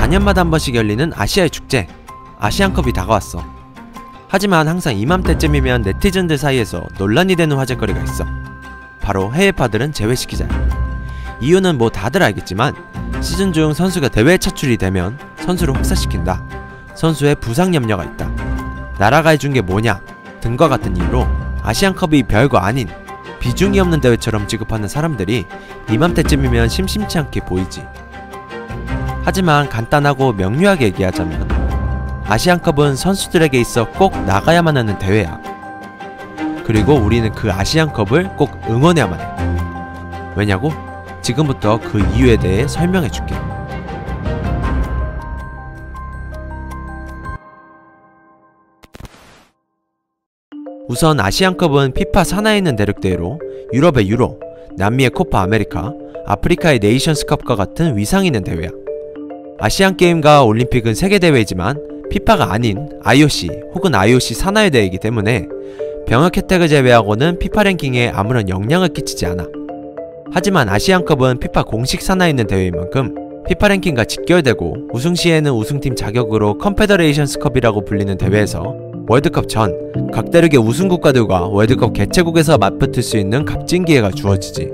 4년마다 한 번씩 열리는 아시아의 축제, 아시안컵이 다가왔어. 하지만 항상 이맘때쯤이면 네티즌들 사이에서 논란이 되는 화제거리가 있어. 바로 해외파들은 제외시키자. 이유는 뭐 다들 알겠지만 시즌 중 선수가 대회에 차출이 되면 선수를 혹사시킨다, 선수의 부상 염려가 있다, 나라가 해준 게 뭐냐 등과 같은 이유로 아시안컵이 별거 아닌 비중이 없는 대회처럼 취급하는 사람들이 이맘때쯤이면 심심치 않게 보이지. 하지만 간단하고 명료하게 얘기하자면 아시안컵은 선수들에게 있어 꼭 나가야만 하는 대회야. 그리고 우리는 그 아시안컵을 꼭 응원해야만 해. 왜냐고? 지금부터 그 이유에 대해 설명해줄게. 우선 아시안컵은 피파 산하에 있는 대륙대회로 유럽의 유로, 남미의 코파 아메리카, 아프리카의 네이션스컵과 같은 위상이 있는 대회야. 아시안게임과 올림픽은 세계대회이지만 피파가 아닌 IOC 혹은 IOC 산하의 대회이기 때문에 병역 혜택을 제외하고는 피파 랭킹에 아무런 영향을 끼치지 않아. 하지만 아시안컵은 피파 공식 산하에 있는 대회인 만큼 피파 랭킹과 직결되고 우승 시에는 우승팀 자격으로 컨페더레이션스컵이라고 불리는 대회에서 월드컵 전 각 대륙의 우승 국가들과 월드컵 개최국에서 맞붙을 수 있는 값진 기회가 주어지지.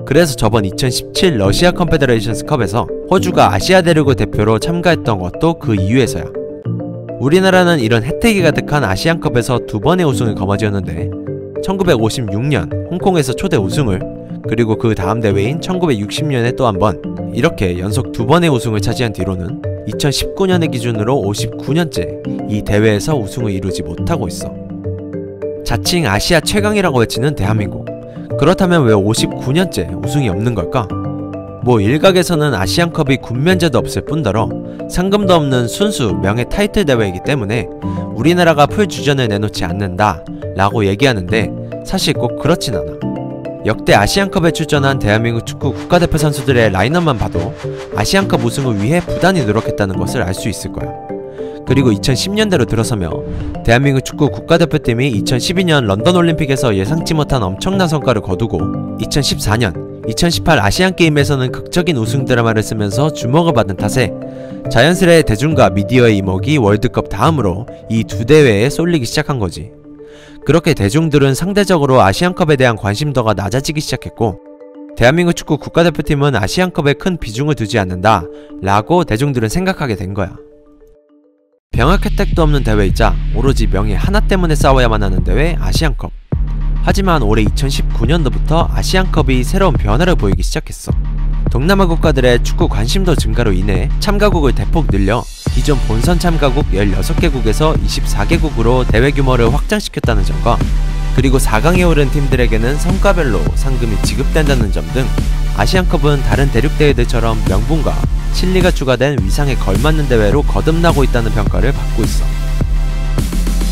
그래서 저번 2017 러시아 컨페더레이션스컵에서 호주가 아시아 대륙을 대표로 참가했던 것도 그 이유에서야. 우리나라는 이런 혜택이 가득한 아시안컵에서 2번의 우승을 거머쥐었는데 1956년 홍콩에서 초대 우승을, 그리고 그 다음 대회인 1960년에 또 한 번, 이렇게 연속 2번의 우승을 차지한 뒤로는 2019년을 기준으로 59년째 이 대회에서 우승을 이루지 못하고 있어. 자칭 아시아 최강이라고 외치는 대한민국. 그렇다면 왜 59년째 우승이 없는 걸까? 뭐 일각에서는 아시안컵이 군면제도 없을 뿐더러 상금도 없는 순수 명예 타이틀 대회이기 때문에 우리나라가 풀주전을 내놓지 않는다 라고 얘기하는데 사실 꼭 그렇진 않아. 역대 아시안컵에 출전한 대한민국 축구 국가대표 선수들의 라인업만 봐도 아시안컵 우승을 위해 부단히 노력했다는 것을 알 수 있을 거야. 그리고 2010년대로 들어서며 대한민국 축구 국가대표팀이 2012년 런던 올림픽에서 예상치 못한 엄청난 성과를 거두고 2014년, 2018 아시안게임에서는 극적인 우승 드라마를 쓰면서 주목을 받은 탓에 자연스레 대중과 미디어의 이목이 월드컵 다음으로 이 두 대회에 쏠리기 시작한 거지. 그렇게 대중들은 상대적으로 아시안컵에 대한 관심도가 낮아지기 시작했고 대한민국 축구 국가대표팀은 아시안컵에 큰 비중을 두지 않는다 라고 대중들은 생각하게 된 거야. 병역 혜택도 없는 대회이자 오로지 명예 하나 때문에 싸워야만 하는 대회 아시안컵. 하지만 올해 2019년도부터 아시안컵이 새로운 변화를 보이기 시작했어. 동남아 국가들의 축구 관심도 증가로 인해 참가국을 대폭 늘려 기존 본선 참가국 16개국에서 24개국으로 대회 규모를 확장시켰다는 점과, 그리고 4강에 오른 팀들에게는 성과별로 상금이 지급된다는 점 등 아시안컵은 다른 대륙 대회들처럼 명분과 실리가 추가된 위상에 걸맞는 대회로 거듭나고 있다는 평가를 받고 있어.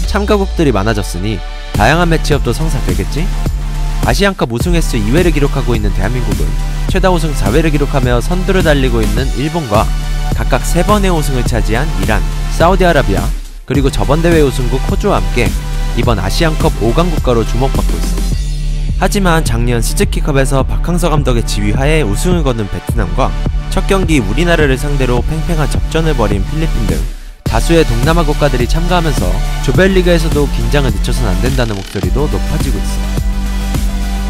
참가국들이 많아졌으니 다양한 매치업도 성사되겠지? 아시안컵 우승 횟수 2회를 기록하고 있는 대한민국은 최다 우승 4회를 기록하며 선두를 달리고 있는 일본과 각각 3번의 우승을 차지한 이란, 사우디아라비아, 그리고 저번 대회 우승국 호주와 함께 이번 아시안컵 5강 국가로 주목받고 있어. 하지만 작년 스즈키컵에서 박항서 감독의 지휘하에 우승을 거둔 베트남과 첫 경기 우리나라를 상대로 팽팽한 접전을 벌인 필리핀 등 다수의 동남아 국가들이 참가하면서 조별리그에서도 긴장을 늦춰선 안된다는 목소리도 높아지고 있어.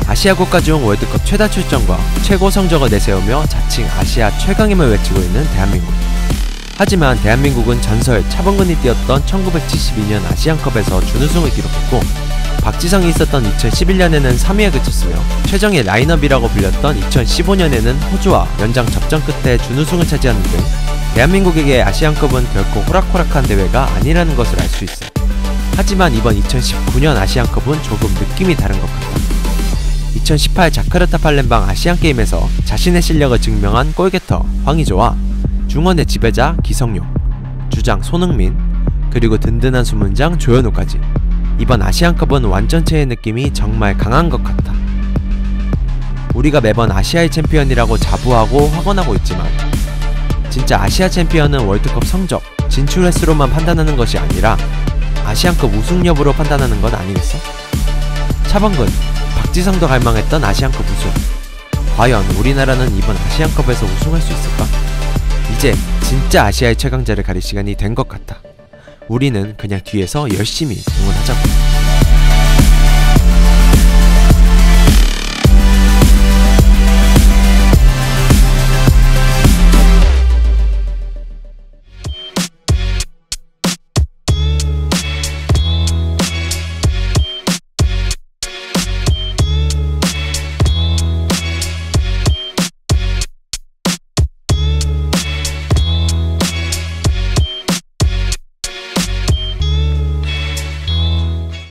아시아 국가 중 월드컵 최다 출전과 최고 성적을 내세우며 자칭 아시아 최강임을 외치고 있는 대한민국. 하지만 대한민국은 전설 차범근이 뛰었던 1972년 아시안컵에서 준우승을 기록했고 박지성이 있었던 2011년에는 3위에 그쳤으며 최정의 라인업이라고 불렸던 2015년에는 호주와 연장 접전 끝에 준우승을 차지하는 등 대한민국에게 아시안컵은 결코 호락호락한 대회가 아니라는 것을 알 수 있어. 하지만 이번 2019년 아시안컵은 조금 느낌이 다른 것 같다. 2018 자카르타 팔렘방 아시안게임에서 자신의 실력을 증명한 골게터 황의조와 중원의 지배자 기성용, 주장 손흥민, 그리고 든든한 수문장 조현우까지 이번 아시안컵은 완전체의 느낌이 정말 강한 것 같아. 우리가 매번 아시아의 챔피언이라고 자부하고 확언하고 있지만 진짜 아시아 챔피언은 월드컵 성적, 진출 횟수로만 판단하는 것이 아니라 아시안컵 우승 여부로 판단하는 건 아니겠어? 차범근, 박지성도 갈망했던 아시안컵 우승. 과연 우리나라는 이번 아시안컵에서 우승할 수 있을까? 이제 진짜 아시아의 최강자를 가릴 시간이 된 것 같아. 우리는 그냥 뒤에서 열심히 응원하자고.